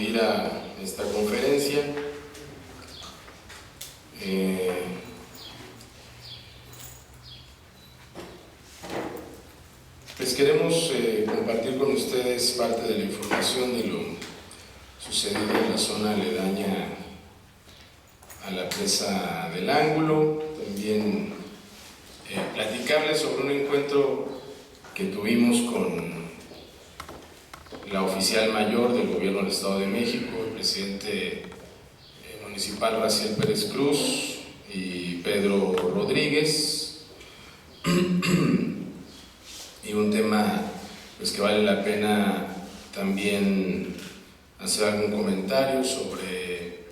acudir a esta conferencia. Pues queremos compartir con ustedes parte de la información de lo sucedido en la zona aledaña a la presa del Ángulo. También platicarles sobre un encuentro que tuvimos con la oficial mayor del gobierno del Estado de México, el presidente municipal Raciel Pérez Cruz y Pedro Rodríguez, y un tema pues que vale la pena también hacer algún comentario sobre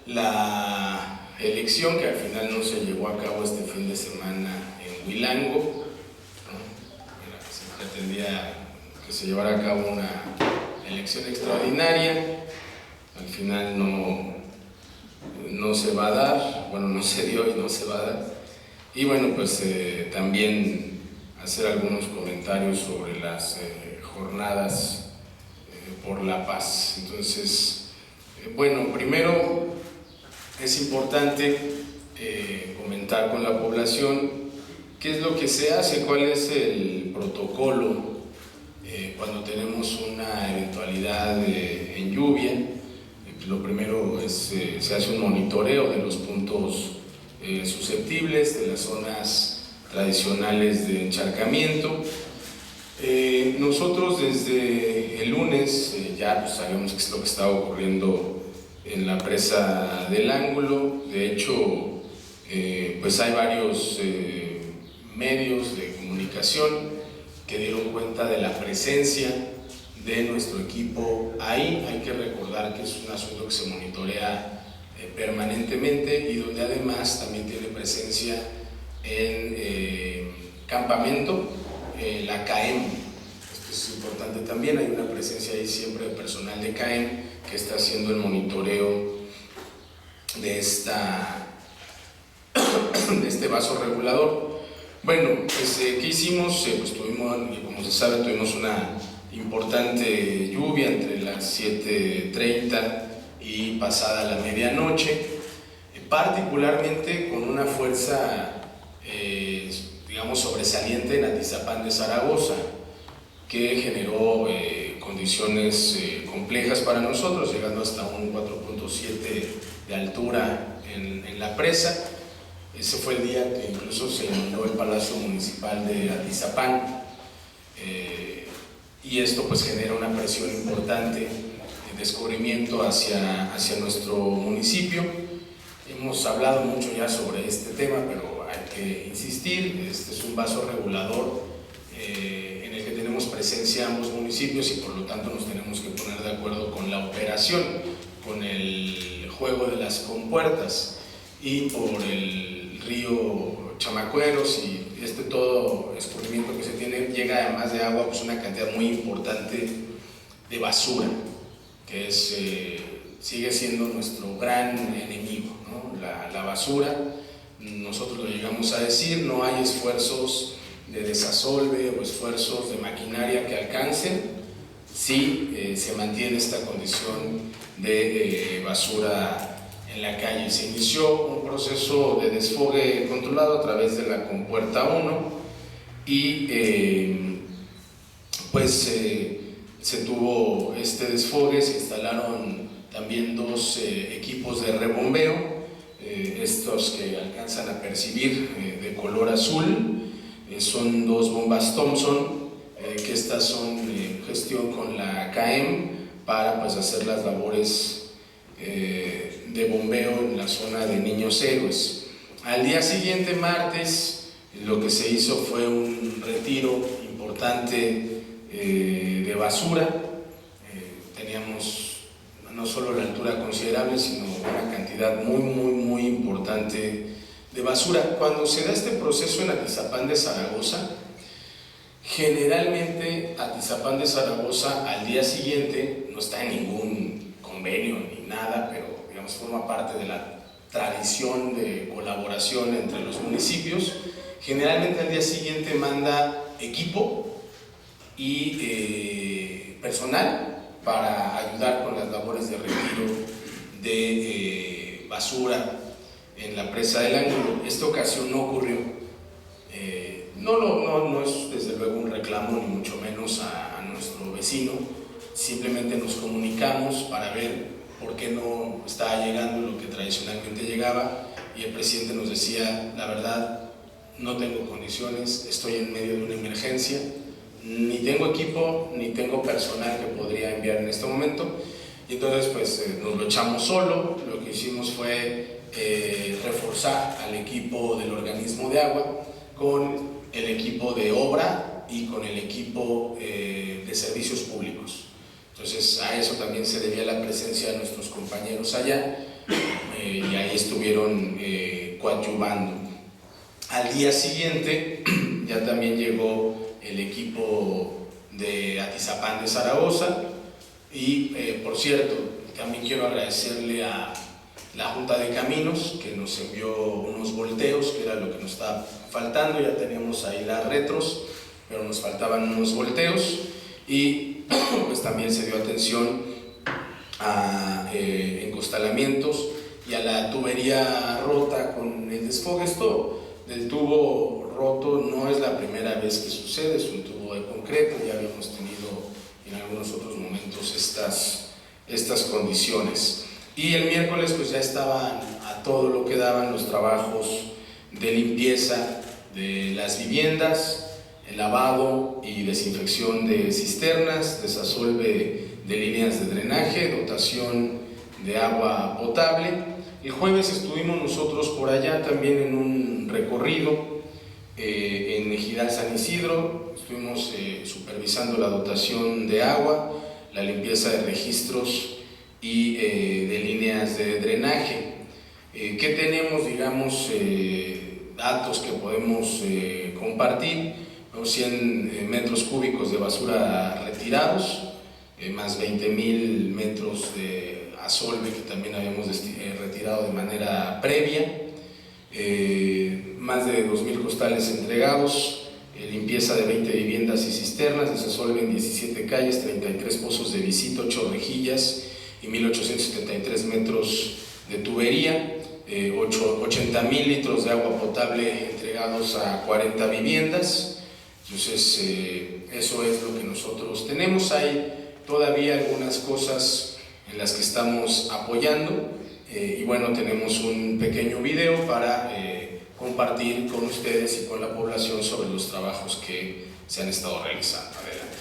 la elección que al final no se llevó a cabo este fin de semana en Huilango, ¿no? Se pretendía que se llevara a cabo una elección extraordinaria, al final no se va a dar, bueno, no se dio y no se va a dar. Y bueno, pues también hacer algunos comentarios sobre las jornadas por la paz. Entonces, bueno, primero es importante comentar con la población qué es lo que se hace, cuál es el protocolo cuando tenemos una eventualidad en lluvia. Lo primero es se hace un monitoreo de los puntos susceptibles, de las zonas tradicionales de encharcamiento. Nosotros desde el lunes ya pues sabíamos qué es lo que estaba ocurriendo en la presa del Ángulo. De hecho, pues hay varios medios de comunicación que dieron cuenta de la presencia de nuestro equipo ahí. Hay que recordar que es un asunto que se monitorea permanentemente y donde además también tiene presencia en campamento la CAEM. Esto es importante también, hay una presencia ahí siempre de personal de CAEM que está haciendo el monitoreo de este vaso regulador. Bueno, pues ¿qué hicimos? Pues tuvimos, como se sabe, tuvimos una importante lluvia entre las 7:30 y pasada la medianoche, particularmente con una fuerza digamos sobresaliente en Atizapán de Zaragoza, que generó condiciones complejas para nosotros, llegando hasta un 4.7 de altura en la presa. Ese fue el día que incluso se inundó el Palacio Municipal de Atizapán, y esto pues genera una presión importante de descubrimiento hacia nuestro municipio. Hemos hablado mucho ya sobre este tema, pero hay que insistir. Este es un vaso regulador en el que tenemos presencia ambos municipios y por lo tanto nos tenemos que poner de acuerdo con la operación, con el juego de las compuertas, y por el río Chamacueros y todo escurrimiento que se tiene, llega además de agua pues una cantidad muy importante de basura, que sigue siendo nuestro gran enemigo, ¿no? La basura. Nosotros lo llegamos a decir, no hay esfuerzos de desasolve o esfuerzos de maquinaria que alcancen si se mantiene esta condición de basura en la calle. Se inició un proceso de desfogue controlado a través de la compuerta 1 y se tuvo este desfogue. Se instalaron también dos equipos de rebombeo, estos que alcanzan a percibir de color azul. Son dos bombas Thompson, que estas son gestión con la CAEM para pues hacer las labores de bombeo en la zona de Niños Héroes. Al día siguiente, martes, lo que se hizo fue un retiro importante de basura. Teníamos no solo la altura considerable, sino una cantidad muy importante de basura. Cuando se da este proceso en Atizapán de Zaragoza, generalmente Atizapán de Zaragoza al día siguiente no está en ningún convenio ni nada, pero digamos forma parte de la tradición de colaboración entre los municipios. Generalmente al día siguiente manda equipo y personal para ayudar con las labores de retiro de basura en la presa del Ángulo. Esta ocasión no ocurrió. No es desde luego un reclamo, ni mucho menos a nuestro vecino. Simplemente nos comunicamos para ver por qué no estaba llegando lo que tradicionalmente llegaba, y el presidente nos decía: la verdad, no tengo condiciones, estoy en medio de una emergencia, ni tengo equipo, ni tengo personal que podría enviar en este momento. Y entonces pues nos lo echamos solo. Lo que hicimos fue reforzar al equipo del organismo de agua con el equipo de obra y con el equipo de servicios públicos. Entonces a eso también se debía la presencia de nuestros compañeros allá, y ahí estuvieron coadyuvando. Al día siguiente ya también llegó el equipo de Atizapán de Zaragoza, y por cierto, también quiero agradecerle a la Junta de Caminos, que nos envió unos volteos, que era lo que nos estaba faltando. Ya teníamos ahí las retros, pero nos faltaban unos volteos, y pues también se dio atención a encostalamientos y a la tubería rota con el desfogue. Esto del tubo roto no es la primera vez que sucede, es un tubo de concreto, ya habíamos tenido en algunos otros momentos estas condiciones. Y el miércoles pues ya estaban a todo lo que daban los trabajos de limpieza de las viviendas, el lavado y desinfección de cisternas, desasolve de líneas de drenaje, dotación de agua potable. El jueves estuvimos nosotros por allá también en un recorrido en Ejidal San Isidro. Estuvimos supervisando la dotación de agua, la limpieza de registros y de líneas de drenaje. ¿Qué tenemos, digamos, datos que podemos compartir? 100 metros cúbicos de basura retirados, más 20,000 metros de asolve que también habíamos retirado de manera previa, más de 2,000 costales entregados, limpieza de 20 viviendas y cisternas, desasolve en 17 calles, 33 pozos de visita, 8 rejillas y 1,873 metros de tubería, 80,000 litros de agua potable entregados a 40 viviendas. Entonces eso es lo que nosotros tenemos. Hay todavía algunas cosas en las que estamos apoyando, y bueno, tenemos un pequeño video para compartir con ustedes y con la población sobre los trabajos que se han estado realizando. Adelante.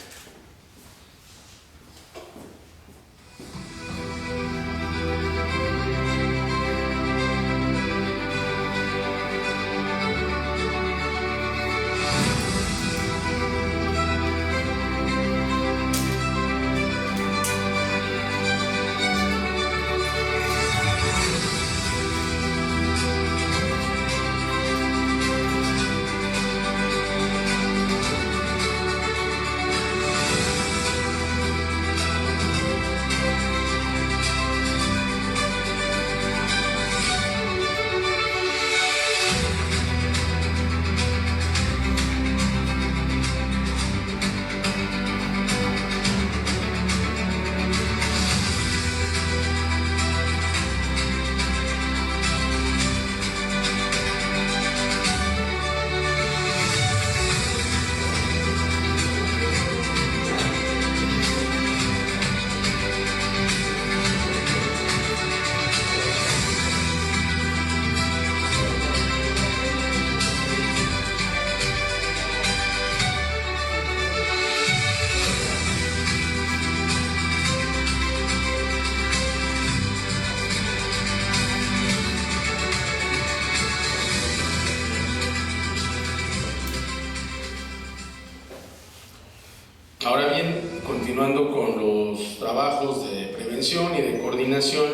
Ahora bien, continuando con los trabajos de prevención y de coordinación,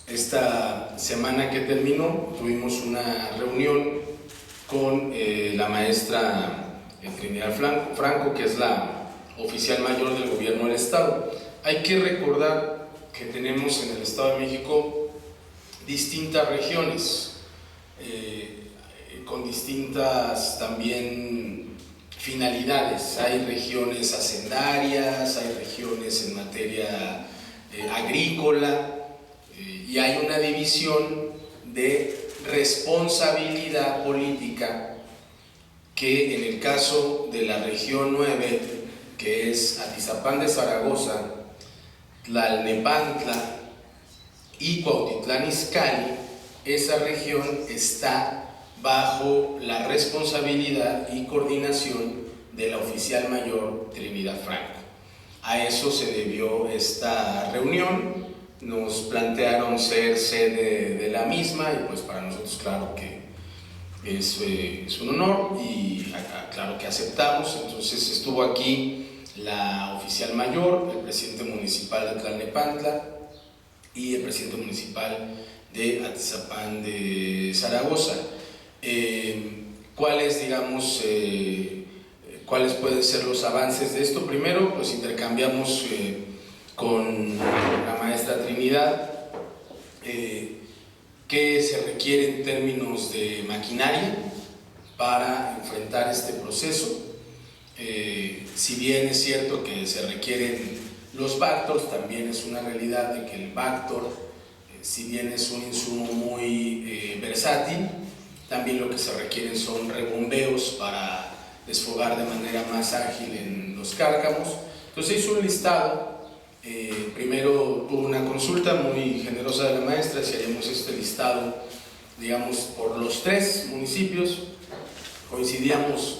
esta semana que terminó tuvimos una reunión con la maestra Trinidad Franco, que es la oficial mayor del gobierno del estado. Hay que recordar que tenemos en el Estado de México distintas regiones, con distintas también finalidades. Hay regiones hacendarias, hay regiones en materia agrícola, y hay una división de responsabilidad política que en el caso de la región 9, que es Atizapán de Zaragoza, Tlalnepantla y Cuautitlán Izcalli, esa región está bajo la responsabilidad y coordinación de la oficial mayor Trinidad Franco. A eso se debió esta reunión. Nos plantearon ser sede de la misma y pues para nosotros claro que es un honor y claro que aceptamos. Entonces estuvo aquí la oficial mayor, el presidente municipal de Tlalnepantla y el presidente municipal de Atizapán de Zaragoza. ¿Cuáles, digamos, cuáles pueden ser los avances de esto? Primero, pues intercambiamos con la maestra Trinidad qué se requiere en términos de maquinaria para enfrentar este proceso. Si bien es cierto que se requieren los Bactors, también es una realidad de que el Bactor, si bien es un insumo muy versátil, también lo que se requieren son rebombeos para desfogar de manera más ágil en los cárcamos. Entonces hizo un listado. Primero hubo una consulta muy generosa de la maestra si haríamos este listado, digamos, por los 3 municipios. Coincidíamos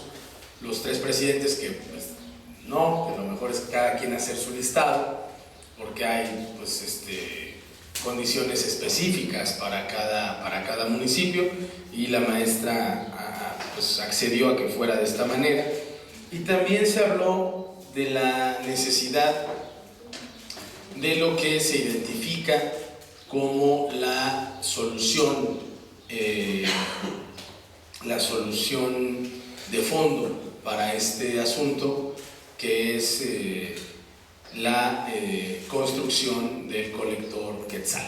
los 3 presidentes que pues, no, que lo mejor es cada quien hacer su listado, porque hay pues, condiciones específicas para cada municipio, y la maestra pues, accedió a que fuera de esta manera. Y también se habló de la necesidad de lo que se identifica como la solución de fondo para este asunto, que es la construcción del colector Quetzal.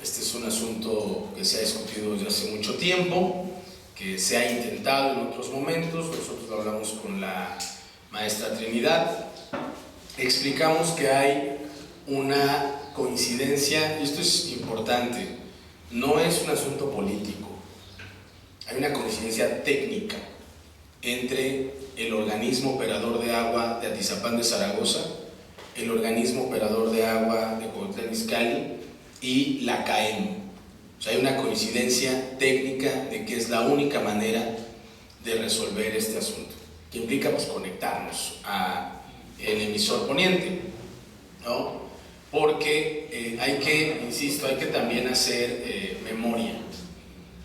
Este es un asunto que se ha discutido desde hace mucho tiempo, que se ha intentado en otros momentos. Nosotros lo hablamos con la maestra Trinidad, explicamos que hay una coincidencia, y esto es importante, no es un asunto político, hay una coincidencia técnica entre el organismo operador de agua de Atizapán de Zaragoza, el organismo operador de agua de Cuautitlán Izcalli y la CAEM. O sea, hay una coincidencia técnica de que es la única manera de resolver este asunto, que implica pues, conectarnos al emisor poniente, ¿no? Porque hay que, insisto, hay que también hacer memoria.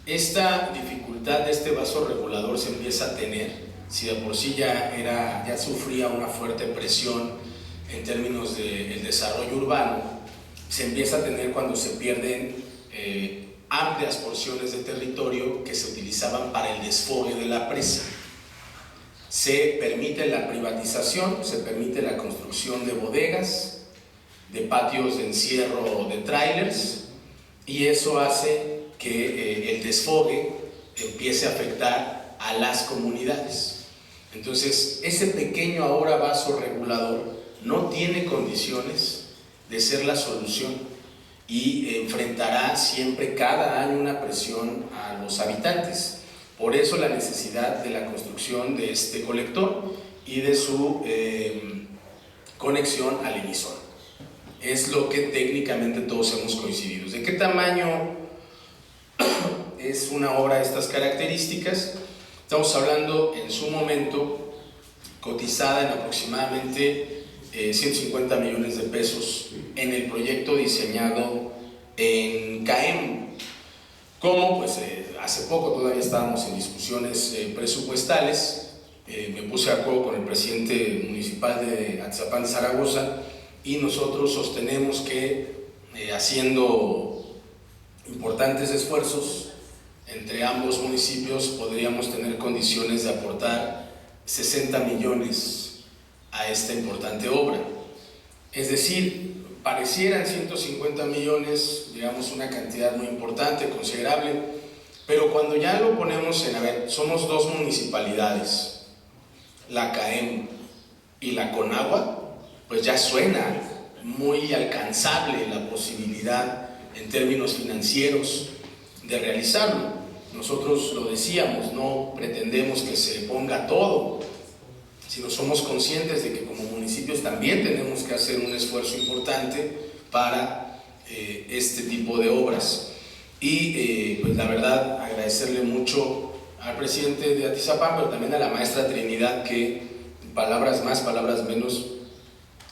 Esta dificultad de este vaso regulador se empieza a tener, si de por sí ya sufría una fuerte presión en términos del desarrollo urbano, se empieza a tener cuando se pierden amplias porciones de territorio que se utilizaban para el desfogue de la presa. Se permite la privatización, se permite la construcción de bodegas, de patios de encierro de trailers, y eso hace que el desfogue empiece a afectar a las comunidades. Entonces, ese pequeño ahora vaso regulador no tiene condiciones de ser la solución y enfrentará siempre cada año una presión a los habitantes. Por eso la necesidad de la construcción de este colector y de su conexión al emisor. Es lo que técnicamente todos hemos coincidido. ¿De qué tamaño es una obra de estas características? Estamos hablando en su momento cotizada en aproximadamente 150 millones de pesos en el proyecto diseñado en CAEM. Como pues hace poco todavía estábamos en discusiones presupuestales, me puse de acuerdo con el presidente municipal de Atizapán de Zaragoza, y nosotros sostenemos que haciendo importantes esfuerzos entre ambos municipios podríamos tener condiciones de aportar 60 millones a esta importante obra. Es decir, parecieran 150 millones, digamos una cantidad muy importante, considerable, pero cuando ya lo ponemos en, a ver, somos 2 municipalidades, la CAEM y la CONAGUA, pues ya suena muy alcanzable la posibilidad en términos financieros de realizarlo. Nosotros lo decíamos, no pretendemos que se ponga todo, sino somos conscientes de que como municipios también tenemos que hacer un esfuerzo importante para este tipo de obras. Y pues la verdad, agradecerle mucho al presidente de Atizapán, pero también a la maestra Trinidad, que palabras más, palabras menos,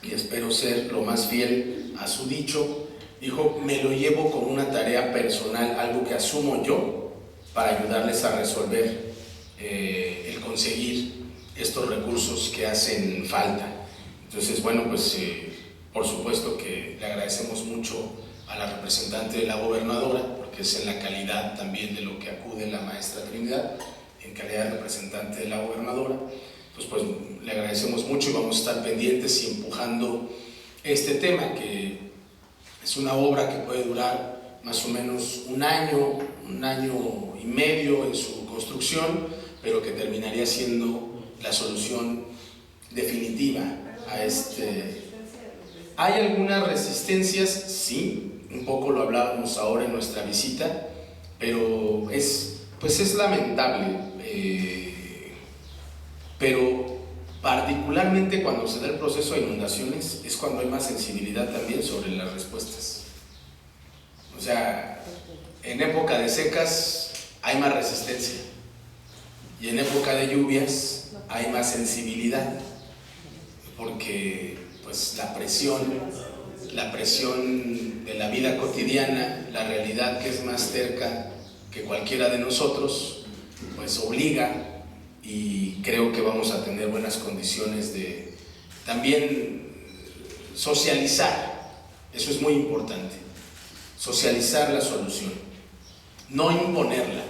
y espero ser lo más fiel a su dicho, dijo: me lo llevo como una tarea personal, algo que asumo yo para ayudarles a resolver el conseguir estos recursos que hacen falta. Entonces, bueno, pues por supuesto que le agradecemos mucho a la representante de la gobernadora, porque es en la calidad también de lo que acude la maestra Trinidad, en calidad de representante de la gobernadora. Pues le agradecemos mucho y vamos a estar pendientes y empujando este tema, que es una obra que puede durar más o menos un año y medio en su construcción, pero que terminaría siendo la solución definitiva a este. ¿Hay algunas resistencias? Sí, un poco lo hablábamos ahora en nuestra visita, pero es lamentable, pero particularmente cuando se da el proceso de inundaciones es cuando hay más sensibilidad también sobre las respuestas. O sea, en época de secas hay más resistencia y en época de lluvias hay más sensibilidad, porque pues la presión de la vida cotidiana, la realidad que es más cerca que cualquiera de nosotros, pues obliga, y creo que vamos a tener buenas condiciones de también socializar. Eso es muy importante, socializar la solución, no imponerla.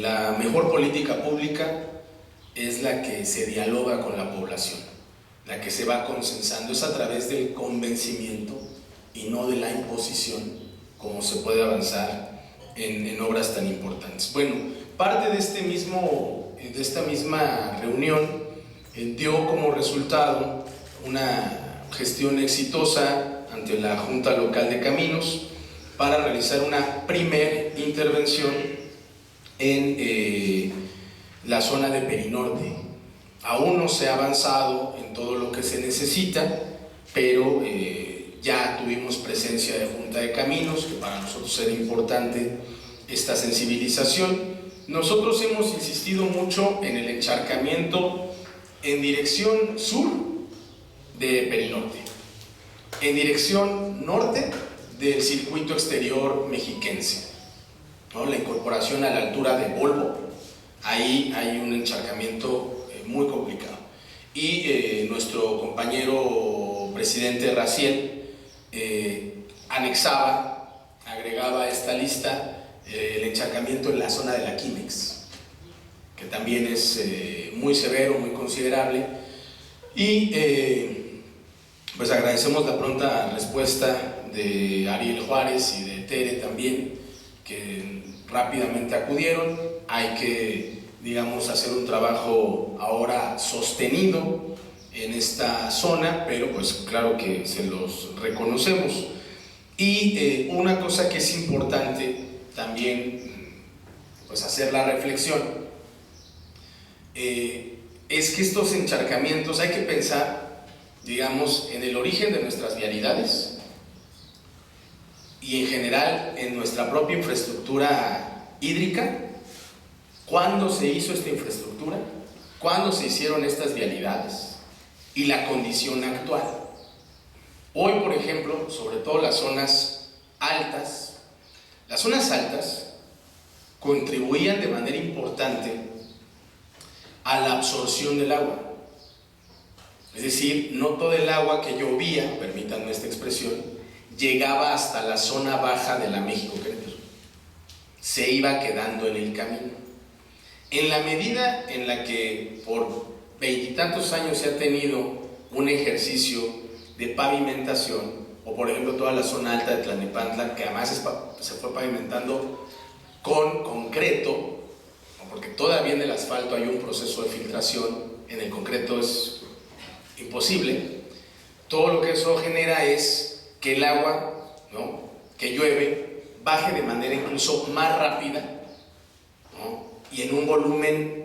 La mejor política pública es la que se dialoga con la población, la que se va consensando, es a través del convencimiento y no de la imposición como se puede avanzar en obras tan importantes. Bueno, parte de esta misma reunión dio como resultado una gestión exitosa ante la Junta Local de Caminos para realizar una primera intervención en la zona de Perinorte. Aún no se ha avanzado en todo lo que se necesita, pero ya tuvimos presencia de Junta de Caminos, que para nosotros era importante esta sensibilización. Nosotros hemos insistido mucho en el encharcamiento en dirección sur de Perinorte, en dirección norte del circuito exterior mexiquense, ¿no? La incorporación a la altura de Volvo, ahí hay un encharcamiento muy complicado. Y nuestro compañero presidente Raciel agregaba a esta lista el encharcamiento en la zona de la Quimex, que también es muy severo, muy considerable. Y pues agradecemos la pronta respuesta de Ariel Juárez y de Tere también, que rápidamente acudieron. Hay que, digamos, hacer un trabajo ahora sostenido en esta zona, pero pues claro que se los reconocemos. Y una cosa que es importante también, pues hacer la reflexión, es que estos encharcamientos hay que pensar, digamos, en el origen de nuestras vialidades y en general en nuestra propia infraestructura hídrica. ¿Cuándo se hizo esta infraestructura? ¿Cuándo se hicieron estas vialidades? Y la condición actual. Hoy, por ejemplo, sobre todo las zonas altas contribuían de manera importante a la absorción del agua. Es decir, no todo el agua que llovía, permítanme esta expresión, llegaba hasta la zona baja de la México-Querétaro. Se iba quedando en el camino. En la medida en la que por veintitantos años se ha tenido un ejercicio de pavimentación, o por ejemplo toda la zona alta de Tlalnepantla, que además se fue pavimentando con concreto, porque todavía en el asfalto hay un proceso de filtración, en el concreto es imposible, todo lo que eso genera es que el agua, ¿no?, que llueve baje de manera incluso más rápida, ¿no?, y en un volumen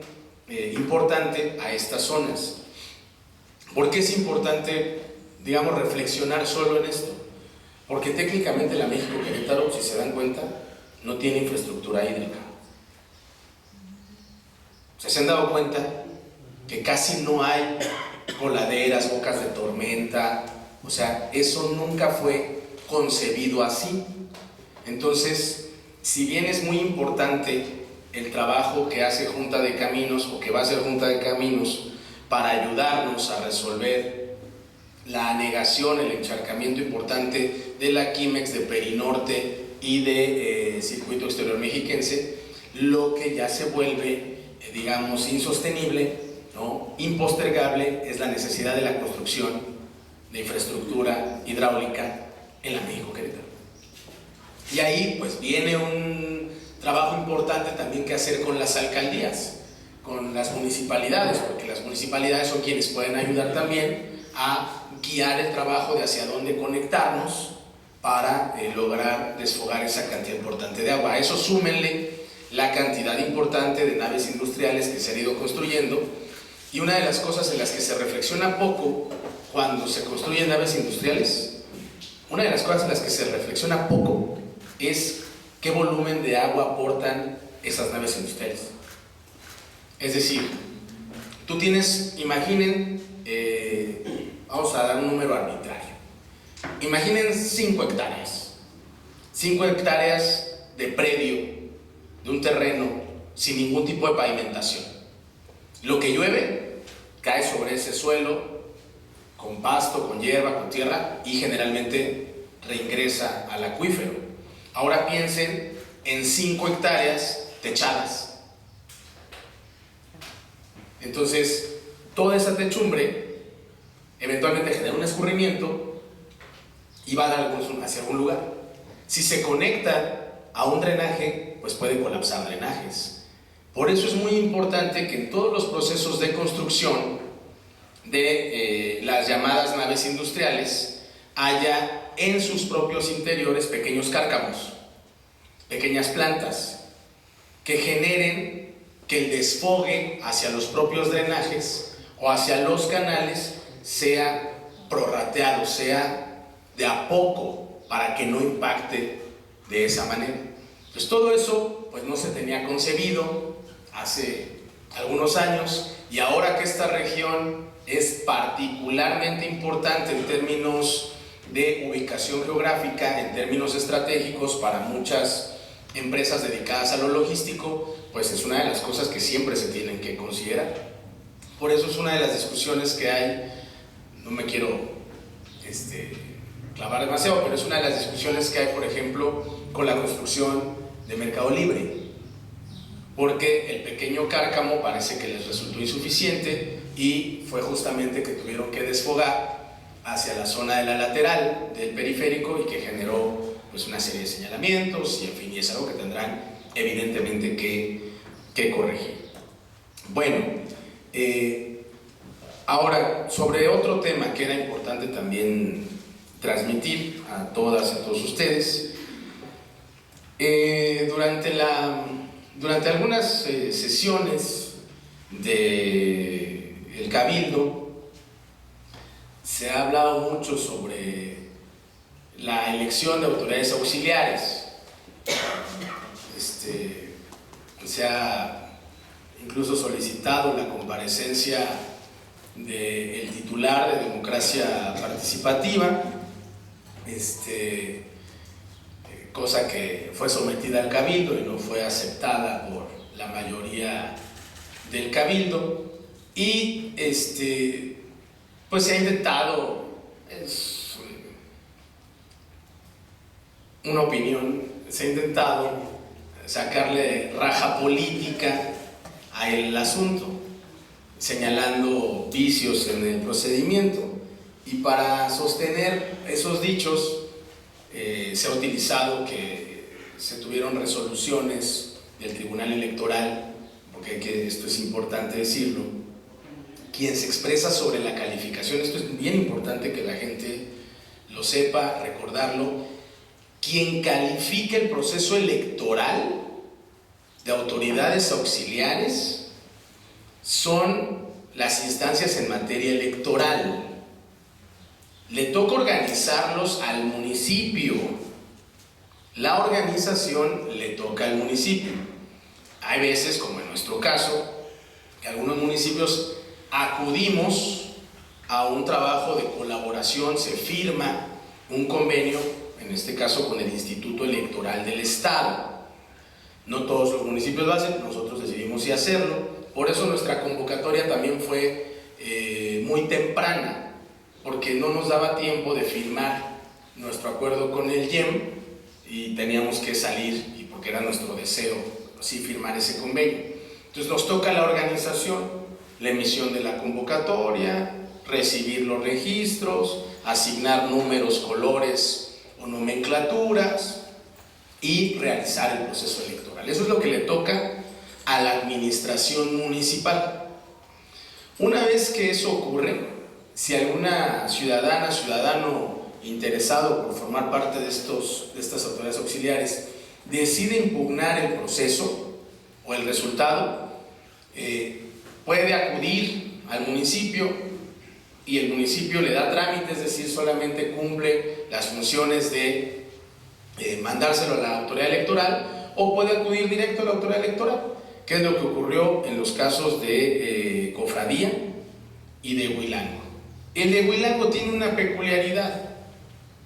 importante a estas zonas. ¿Por qué es importante, digamos, reflexionar solo en esto? Porque técnicamente la México-Querétaro, si se dan cuenta, no tiene infraestructura hídrica. ¿Se han dado cuenta que casi no hay coladeras, bocas de tormenta? O sea, eso nunca fue concebido así. Entonces, si bien es muy importante el trabajo que hace Junta de Caminos o que va a hacer Junta de Caminos para ayudarnos a resolver la anegación, el encharcamiento importante de la Quimex, de Perinorte y de Circuito Exterior Mexiquense, lo que ya se vuelve, digamos, insostenible, ¿no?, impostergable, es la necesidad de la construcción de infraestructura hidráulica en la México-Querétaro. Y ahí pues viene un trabajo importante también que hacer con las alcaldías, con las municipalidades, porque las municipalidades son quienes pueden ayudar también a guiar el trabajo de hacia dónde conectarnos para lograr desfogar esa cantidad importante de agua. A eso súmenle la cantidad importante de naves industriales que se han ido construyendo, y una de las cosas en las que se reflexiona poco cuando se construyen naves industriales, una de las cosas en las que se reflexiona poco es qué volumen de agua aportan esas naves industriales. Es decir, tú tienes, imaginen, vamos a dar un número arbitrario, imaginen 5 hectáreas, 5 hectáreas de predio, de un terreno sin ningún tipo de pavimentación. Lo que llueve cae sobre ese suelo con pasto, con hierba, con tierra, y generalmente reingresa al acuífero. Ahora piensen en 5 hectáreas techadas. Entonces, toda esa techumbre eventualmente genera un escurrimiento y va a dar hacia algún lugar. Si se conecta a un drenaje, pues puede colapsar drenajes. Por eso es muy importante que en todos los procesos de construcción de las llamadas naves industriales haya en sus propios interiores pequeños cárcamos, pequeñas plantas que generen que el desfogue hacia los propios drenajes o hacia los canales sea prorrateado, sea de a poco, para que no impacte de esa manera. Pues todo eso pues no se tenía concebido hace algunos años, y ahora que esta región es particularmente importante en términos de ubicación geográfica, en términos estratégicos para muchas empresas dedicadas a lo logístico, pues es una de las cosas que siempre se tienen que considerar. Por eso es una de las discusiones que hay, no me quiero clavar demasiado, pero es una de las discusiones que hay, por ejemplo, con la construcción de Mercado Libre, porque el pequeño cárcamo parece que les resultó insuficiente y fue justamente que tuvieron que desfogar hacia la zona de la lateral del periférico, y que generó pues una serie de señalamientos, y en fin, y es algo que tendrán evidentemente que corregir. Bueno, ahora sobre otro tema que era importante también transmitir a todas y a todos ustedes, durante algunas sesiones del Cabildo se ha hablado mucho sobre la elección de autoridades auxiliares. Se ha incluso solicitado la comparecencia del titular de Democracia Participativa, cosa que fue sometida al Cabildo y no fue aceptada por la mayoría del Cabildo. Y pues se ha intentado, es una opinión, se ha intentado sacarle raja política al asunto, señalando vicios en el procedimiento, y para sostener esos dichos se ha utilizado que se tuvieron resoluciones del Tribunal Electoral, porque esto es importante decirlo, quien se expresa sobre la calificación, esto es bien importante que la gente lo sepa, recordarlo, quien califica el proceso electoral de autoridades auxiliares son las instancias en materia electoral. Le toca organizarlos al municipio. La organización le toca al municipio. Hay veces, como en nuestro caso, que algunos municipios acudimos a un trabajo de colaboración, se firma un convenio, en este caso con el Instituto Electoral del Estado. No todos los municipios lo hacen, nosotros decidimos sí hacerlo. Por eso nuestra convocatoria también fue muy temprana, porque no nos daba tiempo de firmar nuestro acuerdo con el IEM y teníamos que salir, y porque era nuestro deseo sí firmar ese convenio. Entonces nos toca la organización, la emisión de la convocatoria, recibir los registros, asignar números, colores o nomenclaturas y realizar el proceso electoral. Eso es lo que le toca a la administración municipal. Una vez que eso ocurre, si alguna ciudadana, ciudadano interesado por formar parte de estas autoridades auxiliares decide impugnar el proceso o el resultado, puede acudir al municipio y el municipio le da trámite, es decir, solamente cumple las funciones de mandárselo a la autoridad electoral, o puede acudir directo a la autoridad electoral, que es lo que ocurrió en los casos de Cofradía y de Huilango. El de Huilango tiene una peculiaridad,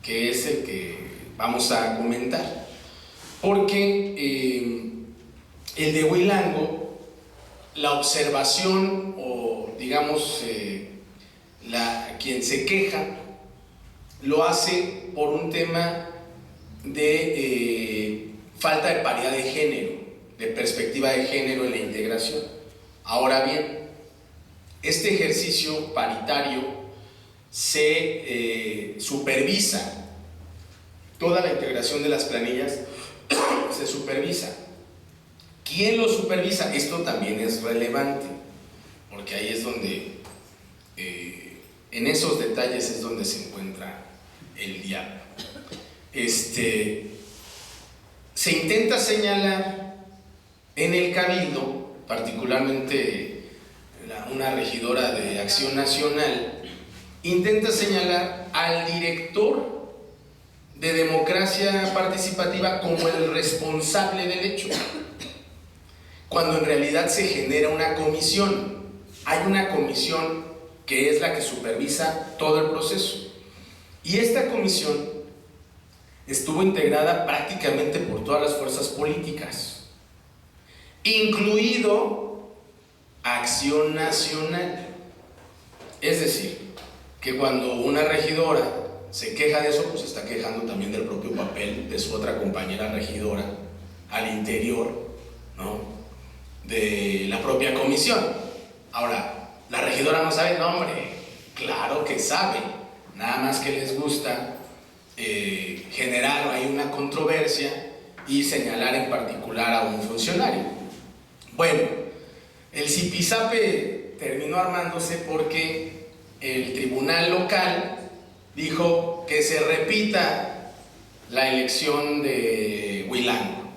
que es el que vamos a comentar, porque el de Huilango, la observación o digamos quien se queja lo hace por un tema de falta de paridad de género, de perspectiva de género en la integración. Ahora bien, este ejercicio paritario se supervisa, toda la integración de las planillas se supervisa. ¿Quién lo supervisa? Esto también es relevante, porque ahí es donde, en esos detalles es donde se encuentra el diablo. Se intenta señalar en el Cabildo, particularmente una regidora de Acción Nacional, intenta señalar al director de Democracia Participativa como el responsable del hecho, cuando en realidad se genera una comisión. Hay una comisión que es la que supervisa todo el proceso, y esta comisión estuvo integrada prácticamente por todas las fuerzas políticas, incluido Acción Nacional. Es decir, que cuando una regidora se queja de eso, pues se está quejando también del propio papel de su otra compañera regidora al interior, ¿no?, de la propia comisión. Ahora, la regidora no sabe, no, hombre, claro que sabe, nada más que les gusta generar ahí una controversia y señalar en particular a un funcionario. Bueno, el zipizape terminó armándose porque el tribunal local dijo que se repita la elección de Huilango,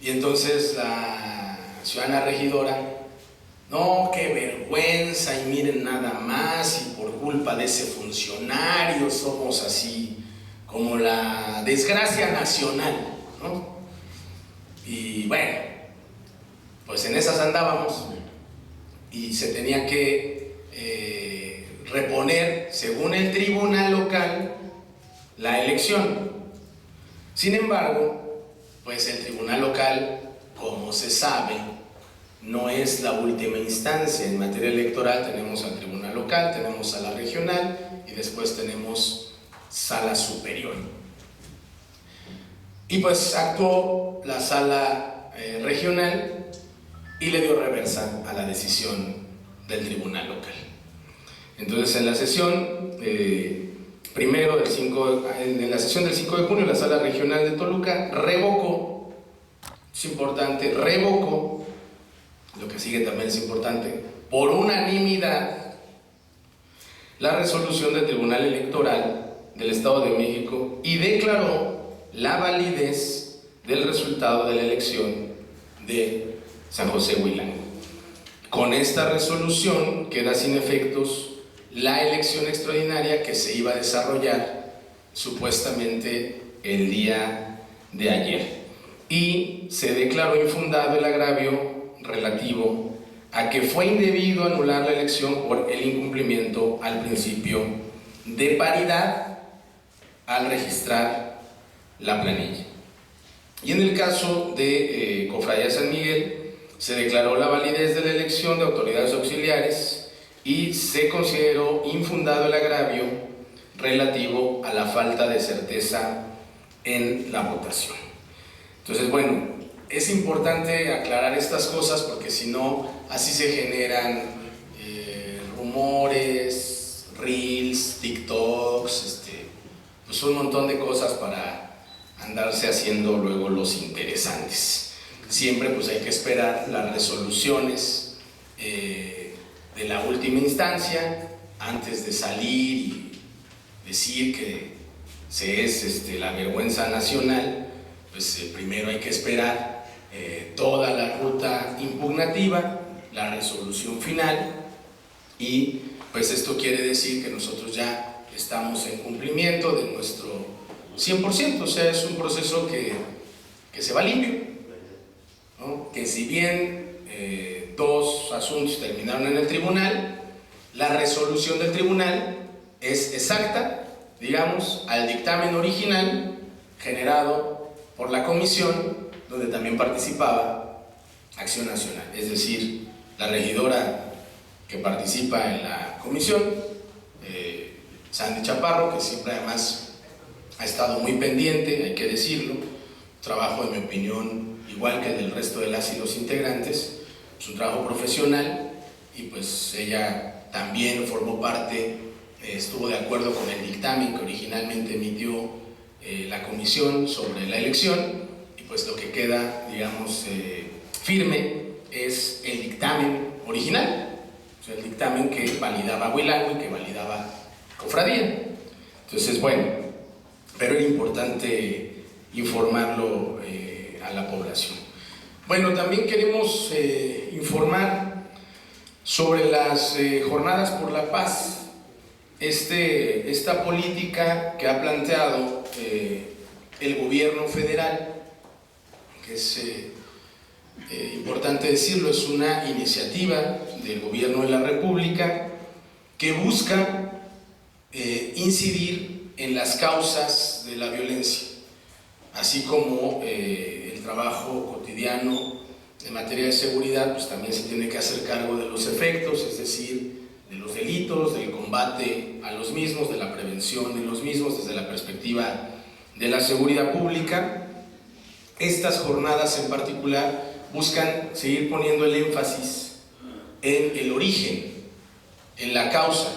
y entonces la ciudadana regidora, no, qué vergüenza, y miren nada más, y por culpa de ese funcionario somos así como la desgracia nacional, ¿no? Y bueno, pues en esas andábamos, y se tenía que reponer, según el tribunal local, la elección. Sin embargo, pues el tribunal local, como se sabe, no es la última instancia. En materia electoral tenemos al tribunal local, tenemos a la regional y después tenemos sala superior. Y pues actuó la sala regional y le dio reversa a la decisión del tribunal local. Entonces, en la sesión primero en la sesión del 5 de junio, la sala regional de Toluca revocó, es importante, revocó, lo que sigue también es importante, por unanimidad, la resolución del Tribunal Electoral del Estado de México y declaró la validez del resultado de la elección de San José Huilango. Con esta resolución queda sin efectos la elección extraordinaria que se iba a desarrollar supuestamente el día de ayer, y se declaró infundado el agravio relativo a que fue indebido anular la elección por el incumplimiento al principio de paridad al registrar la planilla. Y en el caso de Cofradía San Miguel, se declaró la validez de la elección de autoridades auxiliares y se consideró infundado el agravio relativo a la falta de certeza en la votación. Entonces, bueno, es importante aclarar estas cosas porque si no, así se generan rumores, reels, TikToks, pues un montón de cosas para andarse haciendo luego los interesantes. Siempre pues hay que esperar las resoluciones de la última instancia antes de salir y decir que se es la vergüenza nacional. Pues primero hay que esperar toda la ruta impugnativa, la resolución final, y pues esto quiere decir que nosotros ya estamos en cumplimiento de nuestro 100%, o sea, es un proceso que se va limpio, ¿no? Que si bien dos asuntos terminaron en el tribunal, la resolución del tribunal es exacta, digamos, al dictamen original generado por la comisión, donde también participaba Acción Nacional, es decir, la regidora que participa en la comisión, Sandy Chaparro, que siempre además ha estado muy pendiente, hay que decirlo, trabajo en mi opinión igual que el del resto de las y los integrantes, es un trabajo profesional, y pues ella también formó parte, estuvo de acuerdo con el dictamen que originalmente emitió la comisión sobre la elección, y pues lo que queda, digamos, firme es el dictamen original, o sea, el dictamen que validaba Huilango y que validaba Cofradía. Entonces, bueno, pero era importante informarlo a la población. Bueno, también queremos informar sobre las jornadas por la paz, esta política que ha planteado el gobierno federal, que es importante decirlo, es una iniciativa del gobierno de la República que busca incidir en las causas de la violencia, así como el trabajo cotidiano en materia de seguridad, pues también se tiene que hacer cargo de los efectos, es decir, de los delitos, del combate a los mismos, de la prevención de los mismos desde la perspectiva de la seguridad pública. Estas jornadas en particular buscan seguir poniendo el énfasis en el origen, en la causa.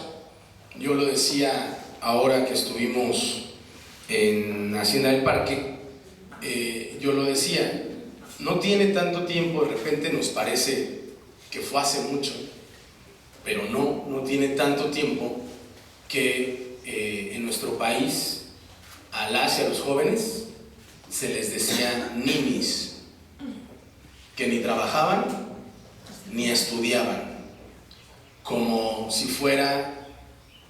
Yo lo decía ahora que estuvimos en Hacienda del Parque, yo lo decía, no tiene tanto tiempo, de repente nos parece que fue hace mucho, pero no tiene tanto tiempo que en nuestro país a las y a los jóvenes se les decía ninis, que ni trabajaban ni estudiaban, como si fuera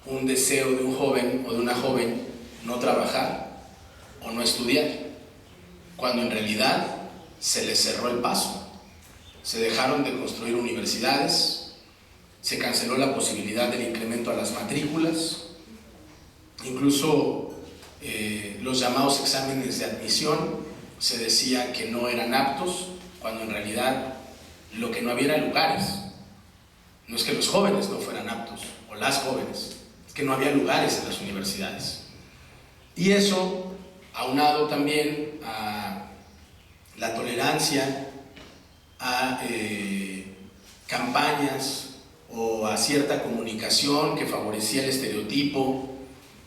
un deseo de un joven o de una joven no trabajar o no estudiar, cuando en realidad se les cerró el paso, se dejaron de construir universidades, se canceló la posibilidad del incremento a las matrículas, incluso los llamados exámenes de admisión se decía que no eran aptos, cuando en realidad lo que no había era lugares. No es que los jóvenes no fueran aptos, o las jóvenes, es que no había lugares en las universidades. Y eso, aunado también a la tolerancia, a campañas o a cierta comunicación que favorecía el estereotipo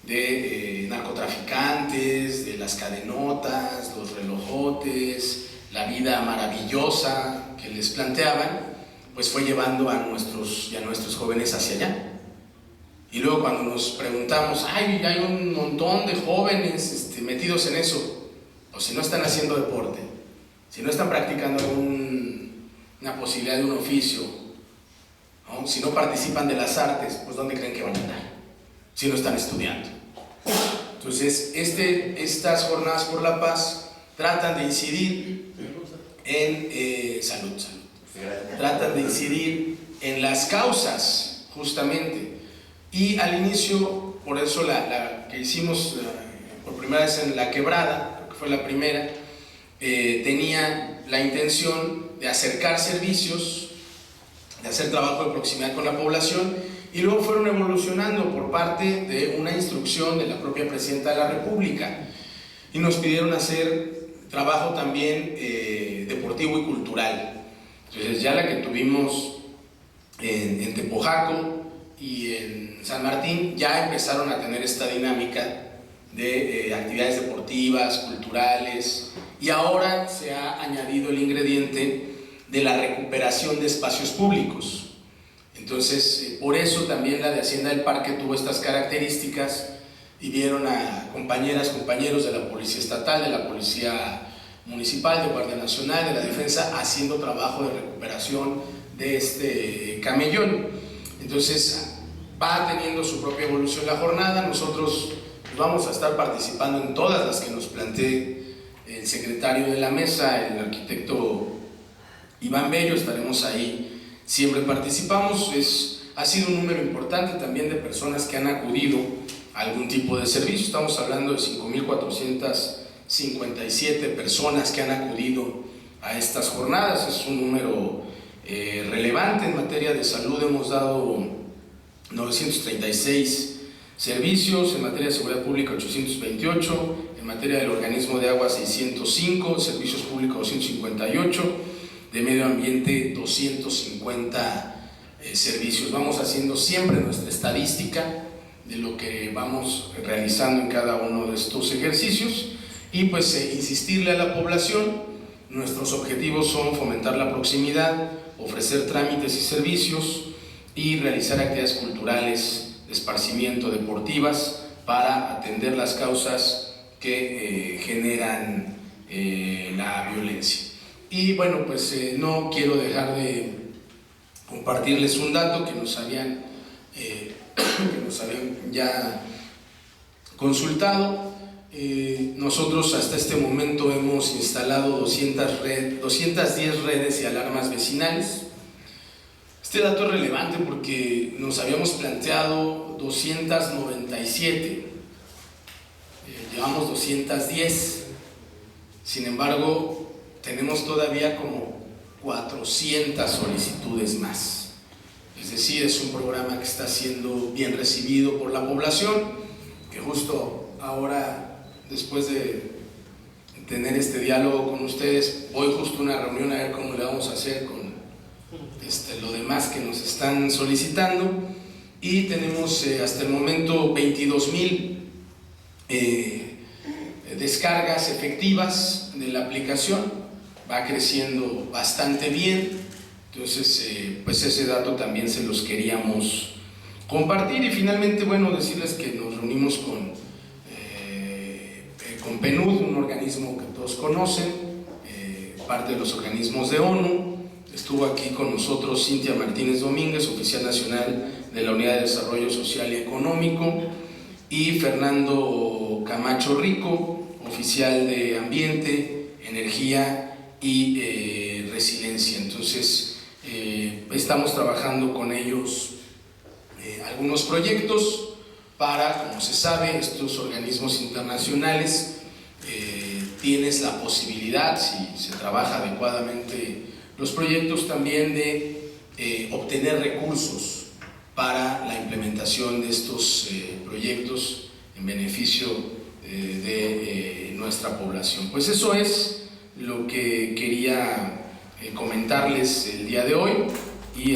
de narcotraficantes, de las cadenotas, los relojotes, la vida maravillosa que les planteaban, pues fue llevando a nuestros jóvenes hacia allá. Y luego cuando nos preguntamos, ay, hay un montón de jóvenes metidos en eso, o si no están haciendo deporte, si no están practicando una posibilidad de un oficio, ¿no? Si no participan de las artes, pues ¿dónde creen que van a estar? Si no están estudiando. Entonces, estas jornadas por la paz tratan de incidir en salud. Tratan de incidir en las causas, justamente. Y al inicio, por eso la que hicimos por primera vez en La Quebrada, creo que fue la primera, tenía la intención de acercar servicios, de hacer trabajo de proximidad con la población, y luego fueron evolucionando por parte de una instrucción de la propia Presidenta de la República, y nos pidieron hacer trabajo también deportivo y cultural. Entonces ya la que tuvimos en Tepojaco y en San Martín ya empezaron a tener esta dinámica de actividades deportivas, culturales, y ahora se ha añadido el ingrediente de la recuperación de espacios públicos. Entonces, por eso también la de Hacienda del Parque tuvo estas características, y vieron a compañeras, compañeros de la Policía Estatal, de la Policía Municipal, de Guardia Nacional, de la Defensa, haciendo trabajo de recuperación de este camellón. Entonces, va teniendo su propia evolución la jornada. Nosotros vamos a estar participando en todas las que nos plantee el secretario de la mesa, el arquitecto Iván Bello. Estaremos ahí, siempre participamos. Ha sido un número importante también de personas que han acudido a algún tipo de servicio. Estamos hablando de 5,457 personas que han acudido a estas jornadas. Es un número relevante. En materia de salud hemos dado 936 servicios, en materia de seguridad pública 828, en materia del organismo de agua 605, servicios públicos 258, de medio ambiente 250 servicios. Vamos haciendo siempre nuestra estadística de lo que vamos realizando en cada uno de estos ejercicios, y pues insistirle a la población. Nuestros objetivos son fomentar la proximidad, ofrecer trámites y servicios, y realizar actividades culturales, de esparcimiento, deportivas, para atender las causas que generan la violencia. Y bueno, pues no quiero dejar de compartirles un dato que nos habían ya consultado. Nosotros hasta este momento hemos instalado 210 redes y alarmas vecinales. Este dato es relevante porque nos habíamos planteado 297, llevamos 210, sin embargo tenemos todavía como 400 solicitudes más. Es decir, es un programa que está siendo bien recibido por la población, que justo ahora, después de tener este diálogo con ustedes, voy justo a una reunión a ver cómo le vamos a hacer con lo demás que nos están solicitando, y tenemos hasta el momento 22,000 descargas efectivas de la aplicación. Va creciendo bastante bien. Entonces pues ese dato también se los queríamos compartir. Y finalmente, bueno, decirles que nos reunimos con PNUD, un organismo que todos conocen, parte de los organismos de ONU. Estuvo aquí con nosotros Cintia Martínez Domínguez, oficial nacional de la Unidad de Desarrollo Social y Económico, y Fernando Camacho Rico, oficial de Ambiente, Energía y Resiliencia. Entonces, estamos trabajando con ellos algunos proyectos para, como se sabe, estos organismos internacionales tienes la posibilidad, si se trabaja adecuadamente los proyectos, también de obtener recursos para la implementación de estos proyectos en beneficio de nuestra población. Pues eso es lo que quería comentarles el día de hoy, y